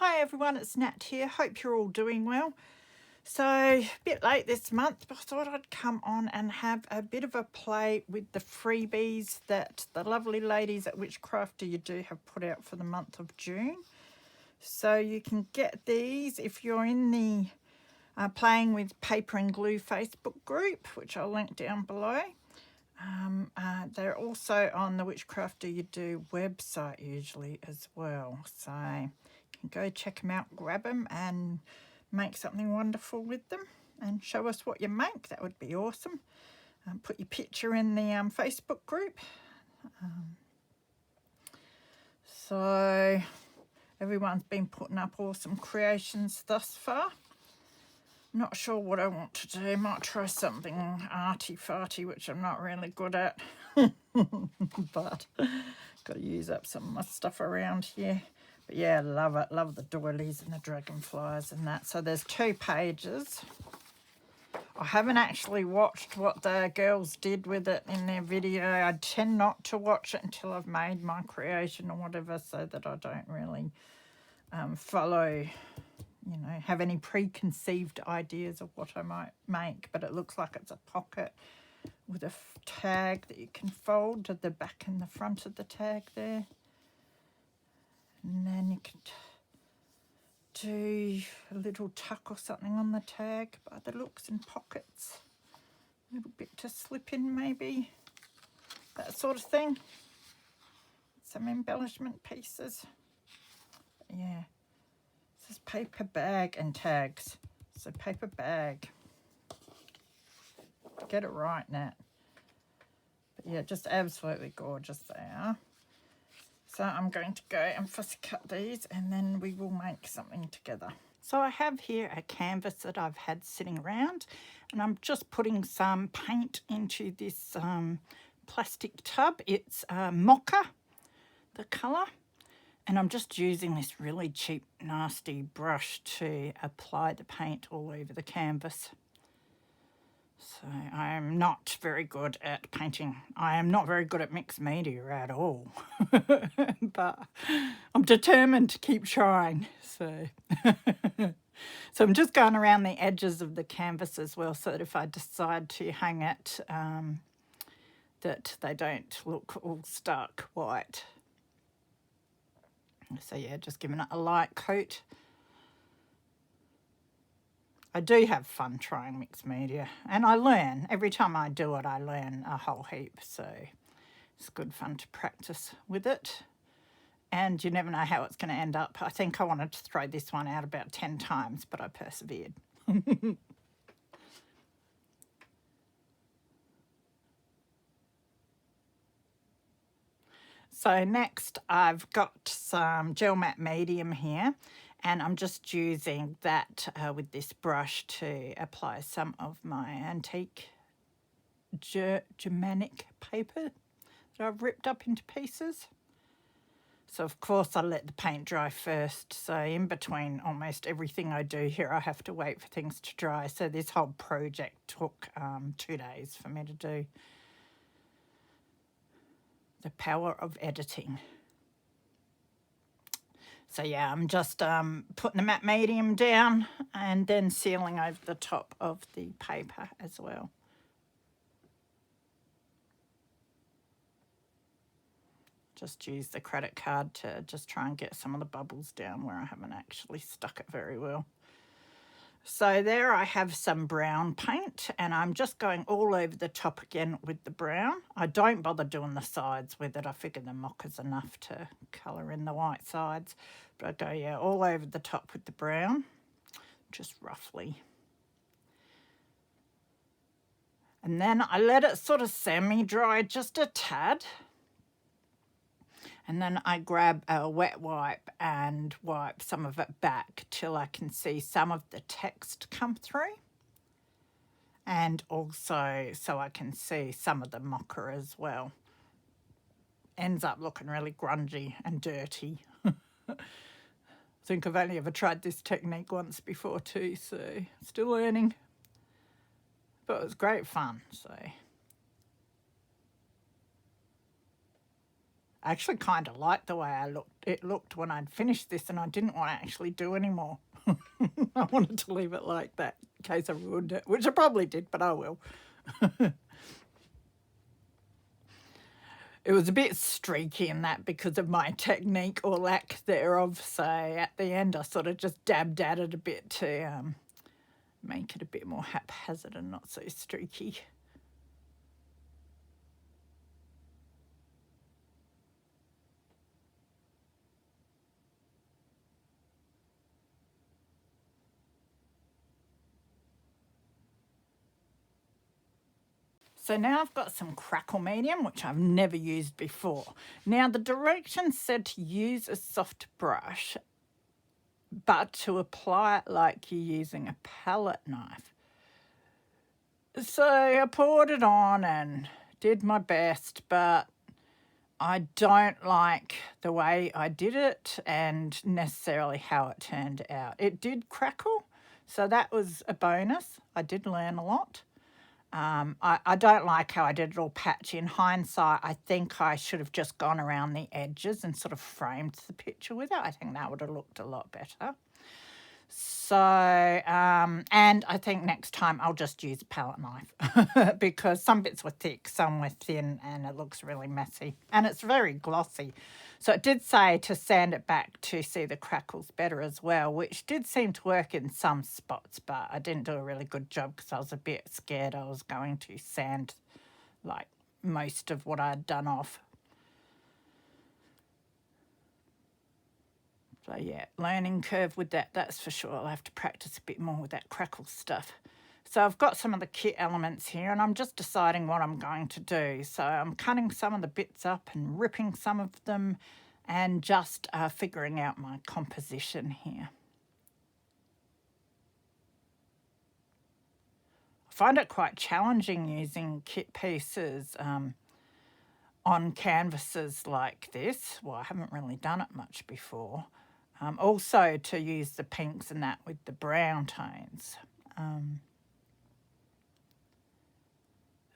Hi everyone, it's Nat here. Hope you're all doing well. So, a bit late this month, but I thought I'd come on and have a bit of a play with the freebies that the lovely ladies at Whichcraft Do You Do have put out for the month of June. So you can get these if you're in the Playing with Paper and Glue Facebook group, which I'll link down below. They're also on the Whichcraft Do You Do website usually as well. So you can go check them out, grab them and make something wonderful with them and show us what you make. That would be awesome. Put your picture in the Facebook group. So everyone's been putting up awesome creations thus far. Not sure what I want to do. Might try something arty-farty, which I'm not really good at. But got to use up some of my stuff around here. But yeah, love it. Love the doilies and the dragonflies and that. So there's 2 pages. I haven't actually watched what the girls did with it in their video. I tend not to watch it until I've made my creation or whatever, so that I don't really follow, have any preconceived ideas of what I might make. But it looks like it's a pocket with a tag that you can fold to the back and the front of the tag there. And then you could do a little tuck or something on the tag by the looks, and pockets. A little bit to slip in maybe. That sort of thing. Some embellishment pieces. But yeah. This is paper bag and tags. So paper bag. Get it right, Nat. But yeah, just absolutely gorgeous they are. So I'm going to go and fussy cut these and then we will make something together. So I have here a canvas that I've had sitting around, and I'm just putting some paint into this plastic tub. It's mocha, the colour. And I'm just using this really cheap, nasty brush to apply the paint all over the canvas. So I am not very good at painting. I am not very good at mixed media at all. But I'm determined to keep trying. So I'm just going around the edges of the canvas as well, so that if I decide to hang it, that they don't look all stark white. So yeah, just giving it a light coat. I do have fun trying mixed media, and I learn. Every time I do it, I learn a whole heap. So it's good fun to practice with it. And you never know how it's going to end up. I think I wanted to throw this one out about 10 times, but I persevered. So next I've got some gel matte medium here, and I'm just using that with this brush to apply some of my antique Germanic paper that I've ripped up into pieces. So of course I let the paint dry first, so in between almost everything I do here I have to wait for things to dry. So this whole project took 2 days for me to do. The power of editing. So yeah, I'm just putting the matte medium down and then sealing over the top of the paper as well. Just use the credit card to just try and get some of the bubbles down where I haven't actually stuck it very well. So there I have some brown paint, and I'm just going all over the top again with the brown. I don't bother doing the sides with it. I figure the mocha's enough to colour in the white sides. But I go, yeah, all over the top with the brown, just roughly. And then I let it sort of semi-dry just a tad. And then I grab a wet wipe and wipe some of it back till I can see some of the text come through. And also so I can see some of the mocha as well. Ends up looking really grungy and dirty. I think I've only ever tried this technique once before too, so still learning. But it was great fun, so... I actually kind of liked the way it looked when I'd finished this, and I didn't want to actually do any more. I wanted to leave it like that in case I ruined it, which I probably did, but I will. It was a bit streaky in that because of my technique or lack thereof. So at the end, I sort of just dabbed at it a bit to make it a bit more haphazard and not so streaky. So now I've got some Crackle medium, which I've never used before. Now the directions said to use a soft brush, but to apply it like you're using a palette knife. So I poured it on and did my best, but I don't like the way I did it and necessarily how it turned out. It did crackle, so that was a bonus. I did learn a lot. I don't like how I did it all patchy. In hindsight, I think I should have just gone around the edges and sort of framed the picture with it. I think that would have looked a lot better. So, and I think next time I'll just use a palette knife because some bits were thick, some were thin, and it looks really messy. And it's very glossy. So it did say to sand it back to see the crackles better as well, which did seem to work in some spots, but I didn't do a really good job because I was a bit scared I was going to sand like most of what I'd done off. So yeah, learning curve with that, that's for sure. I'll have to practice a bit more with that crackle stuff. So I've got some of the kit elements here and I'm just deciding what I'm going to do. So I'm cutting some of the bits up and ripping some of them and just figuring out my composition here. I find it quite challenging using kit pieces on canvases like this. Well, I haven't really done it much before. Also to use the pinks and that with the brown tones.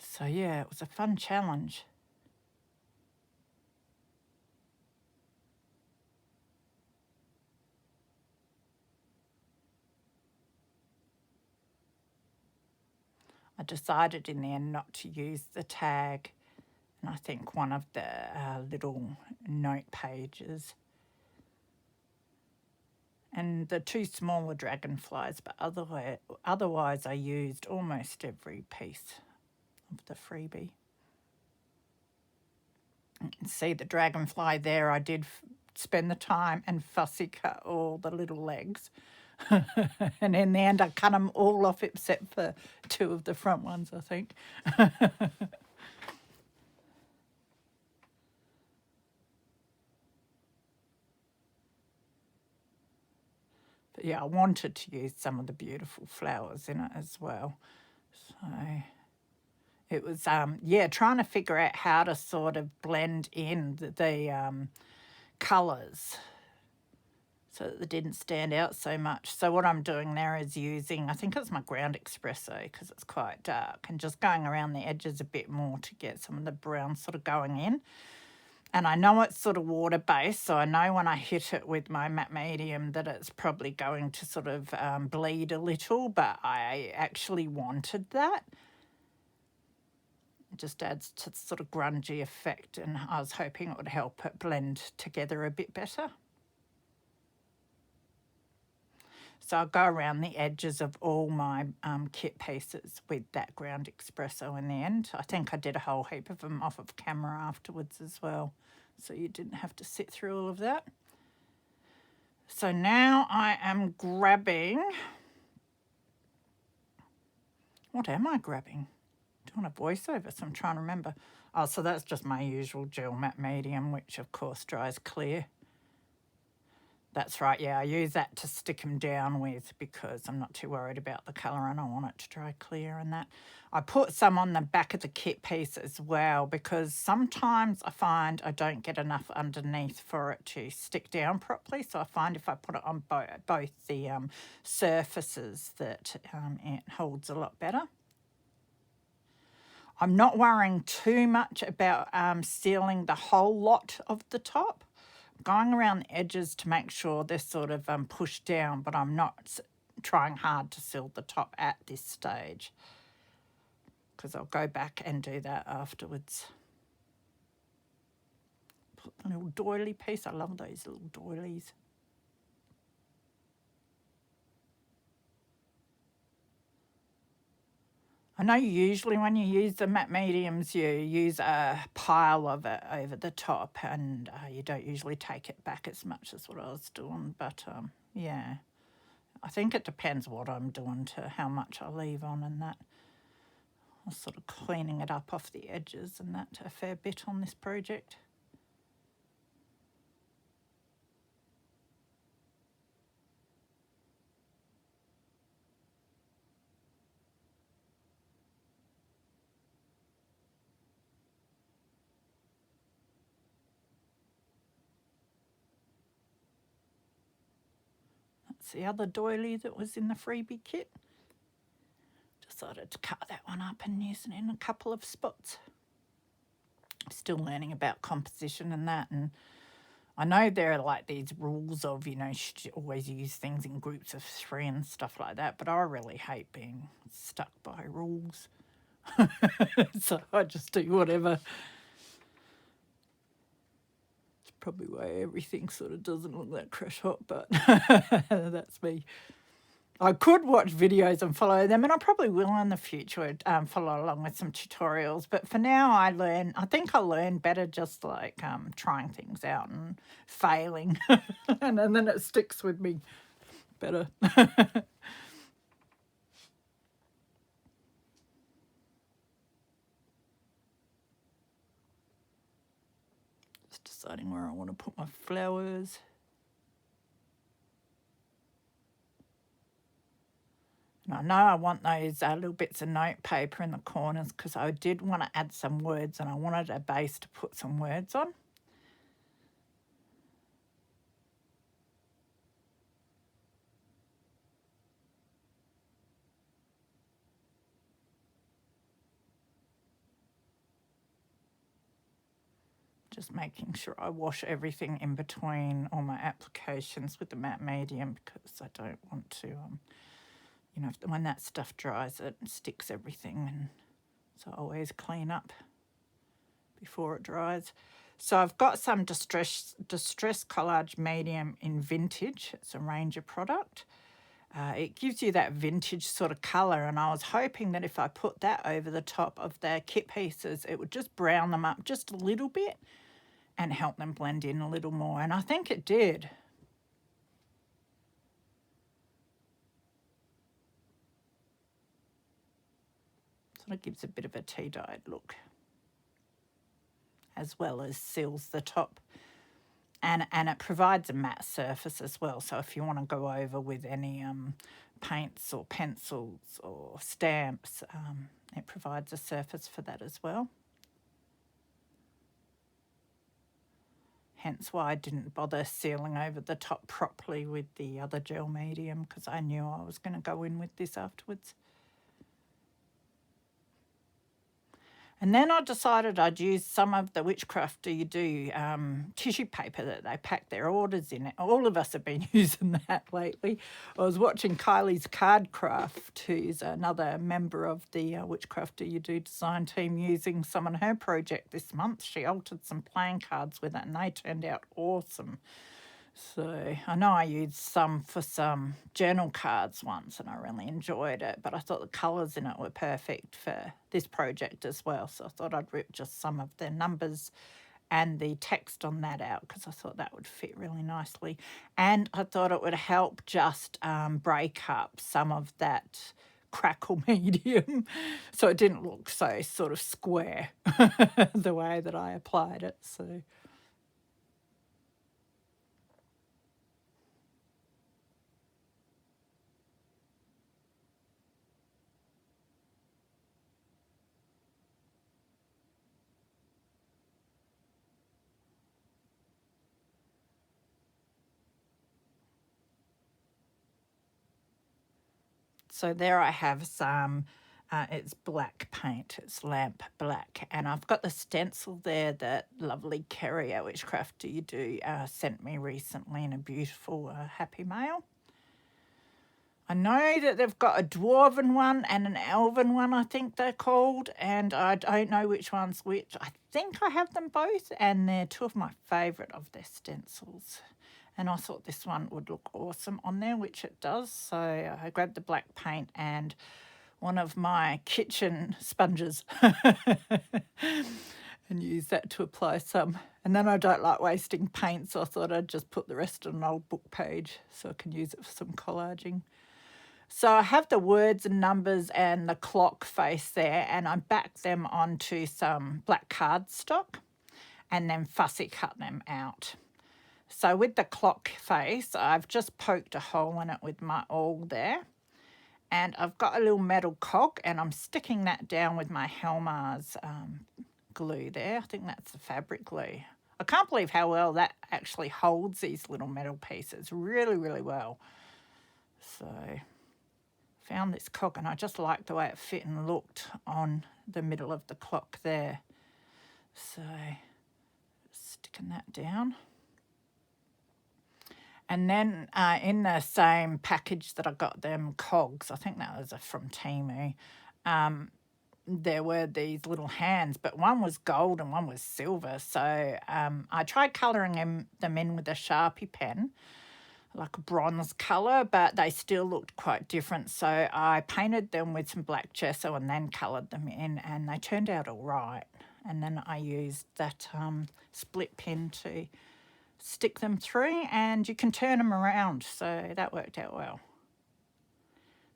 So yeah, it was a fun challenge. I decided in the end not to use the tag, and I think one of the little note pages. And the two smaller dragonflies, but otherwise I used almost every piece of the freebie. You can see the dragonfly there. I did spend the time and fussy cut all the little legs. And in the end I cut them all off except for two of the front ones, I think. But yeah, I wanted to use some of the beautiful flowers in it as well. So it was, yeah, trying to figure out how to sort of blend in the colours so that they didn't stand out so much. So what I'm doing there is using, I think it's my ground espresso because it's quite dark, and just going around the edges a bit more to get some of the brown sort of going in. And I know it's sort of water-based, so I know when I hit it with my matte medium that it's probably going to sort of bleed a little, but I actually wanted that. It just adds to the sort of grungy effect, and I was hoping it would help it blend together a bit better. So I'll go around the edges of all my kit pieces with that ground espresso in the end. I think I did a whole heap of them off of camera afterwards as well, so you didn't have to sit through all of that. So now I am grabbing, what am I grabbing? Doing a voiceover, so I'm trying to remember. Oh, so that's just my usual gel matte medium, which of course dries clear. That's right, yeah, I use that to stick them down with because I'm not too worried about the colour and I want it to dry clear and that. I put some on the back of the kit piece as well because sometimes I find I don't get enough underneath for it to stick down properly. So I find if I put it on both the surfaces that it holds a lot better. I'm not worrying too much about sealing the whole lot of the top. I'm going around the edges to make sure they're sort of pushed down, but I'm not trying hard to seal the top at this stage, because I'll go back and do that afterwards. Put the little doily piece. I love those little doilies. I know usually when you use the matte mediums, you use a pile of it over the top, and you don't usually take it back as much as what I was doing. But yeah, I think it depends what I'm doing to how much I leave on and that. I'm sort of cleaning it up off the edges and that a fair bit on this project. That's the other doily that was in the freebie kit. Decided to cut that one up and use it in a couple of spots. Still learning about composition and that, and I know there are like these rules of, you should always use things in groups of 3 and stuff like that, but I really hate being stuck by rules. So I just do whatever. It's probably why everything sort of doesn't look that crash hot, but that's me. I could watch videos and follow them, and I probably will in the future follow along with some tutorials. But for now, I think I learn better just like trying things out and failing, and then it sticks with me better. Just deciding where I want to put my flowers. I know I want those little bits of note paper in the corners because I did want to add some words, and I wanted a base to put some words on. Just making sure I wash everything in between all my applications with the matte medium, because I don't want to, when that stuff dries, it sticks everything, and so I always clean up before it dries. So I've got some Distress Collage Medium in Vintage. It's a Ranger product. It gives you that vintage sort of colour, and I was hoping that if I put that over the top of the kit pieces, it would just brown them up just a little bit and help them blend in a little more, and I think it did. Sort of gives a bit of a tea-dyed look, as well as seals the top. And it provides a matte surface as well, so if you want to go over with any paints or pencils or stamps, it provides a surface for that as well. Hence why I didn't bother sealing over the top properly with the other gel medium, because I knew I was going to go in with this afterwards. And then I decided I'd use some of the Whichcraft Do You Do tissue paper that they pack their orders in. All of us have been using that lately. I was watching Kylie's Card Craft, who's another member of the Whichcraft Do You Do design team, using some on her project this month. She altered some playing cards with it, and they turned out awesome. So I know I used some for some journal cards once, and I really enjoyed it, but I thought the colours in it were perfect for this project as well. So I thought I'd rip just some of the numbers and the text on that out, because I thought that would fit really nicely. And I thought it would help just break up some of that Crackle medium, so it didn't look so sort of square the way that I applied it. So there I have some It's black paint, it's lamp black. And I've got the stencil there that lovely Kerry at Whichcraft Do You Do sent me recently in a beautiful Happy Mail. I know that they've got a dwarven one and an elven one, I think they're called, and I don't know which one's which. I think I have them both, and they're two of my favourite of their stencils. And I thought this one would look awesome on there, which it does. So I grabbed the black paint and one of my kitchen sponges and used that to apply some. And then I don't like wasting paint, so I thought I'd just put the rest on an old book page so I can use it for some collaging. So I have the words and numbers and the clock face there, and I back them onto some black cardstock and then fussy cut them out. So with the clock face, I've just poked a hole in it with my awl there. And I've got a little metal cog, and I'm sticking that down with my Helmar's glue there. I think that's the fabric glue. I can't believe how well that actually holds these little metal pieces really, really well. So found this cog, and I just liked the way it fit and looked on the middle of the clock there. So sticking that down. And then in the same package that I got them cogs, I think that was from Temu, there were these little hands, but one was gold and one was silver. So I tried colouring them in with a Sharpie pen, like a bronze colour, but they still looked quite different. So I painted them with some black gesso and then coloured them in, and they turned out all right. And then I used that split pin to stick them through, and you can turn them around, so that worked out well.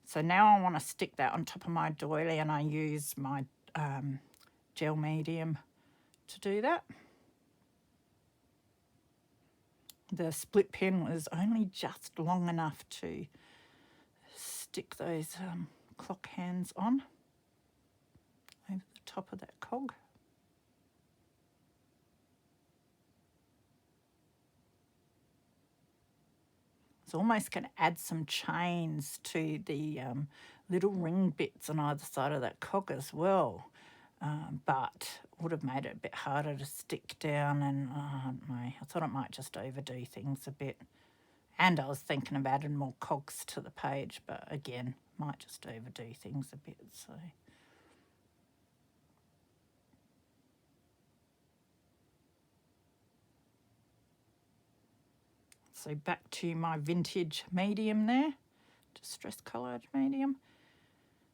So now I want to stick that on top of my doily, and I use my gel medium to do that. The split pin was only just long enough to stick those clock hands on over the top of that cog. It's almost going to add some chains to the little ring bits on either side of that cog as well, but would have made it a bit harder to stick down, and I don't know, I thought it might just overdo things a bit. And I was thinking of adding more cogs to the page, but again, might just overdo things a bit. So back to my vintage medium there, Distress Collage medium.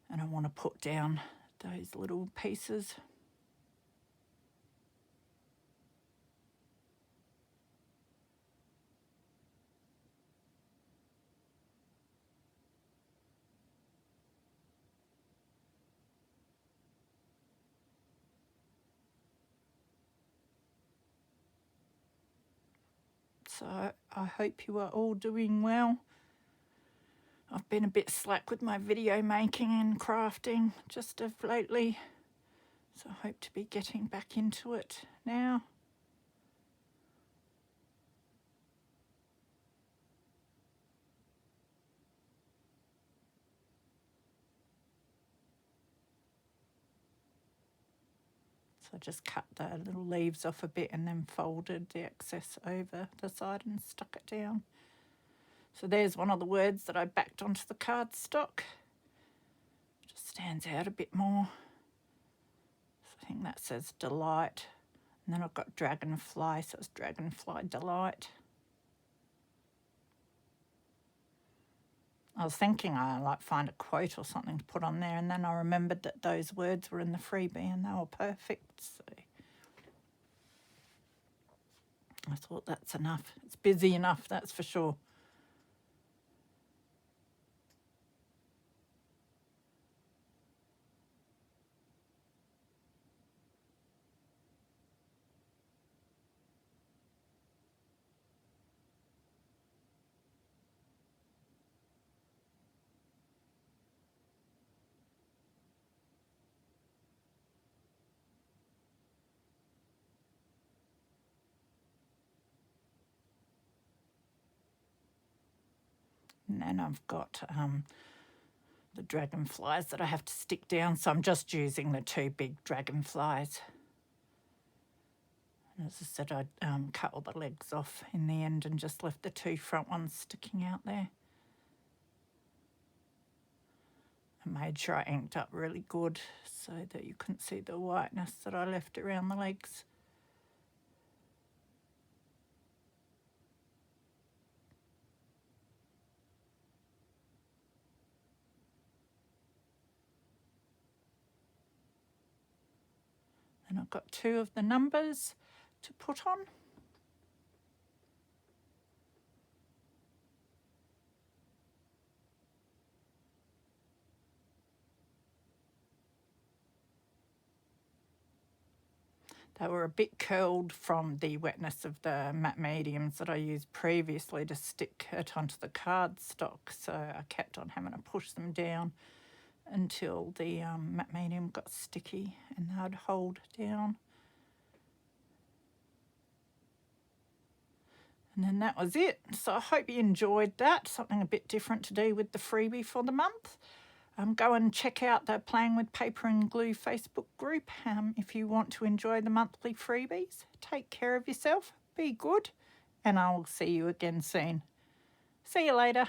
And I want to put down those little pieces. So I hope you are all doing well. I've been a bit slack with my video making and crafting just of lately, so I hope to be getting back into it now. So I just cut the little leaves off a bit and then folded the excess over the side and stuck it down. So there's one of the words that I backed onto the cardstock. Just stands out a bit more. So I think that says delight. And then I've got dragonfly, so it's dragonfly delight. I was thinking I might find a quote or something to put on there, and then I remembered that those words were in the freebie and they were perfect. So I thought that's enough. It's busy enough, that's for sure. And then I've got the dragonflies that I have to stick down, so I'm just using the 2 big dragonflies. And as I said, I cut all the legs off in the end and just left the 2 front ones sticking out there. I made sure I inked up really good so that you couldn't see the whiteness that I left around the legs. And I've got 2 of the numbers to put on. They were a bit curled from the wetness of the matte mediums that I used previously to stick it onto the cardstock, so I kept on having to push them down until the matte medium got sticky and they'd hold down. And then that was it. So I hope you enjoyed that. Something a bit different to do with the freebie for the month. Go and check out the Playing with Paper and Glue Facebook group if you want to enjoy the monthly freebies. Take care of yourself, be good, and I'll see you again soon. See you later.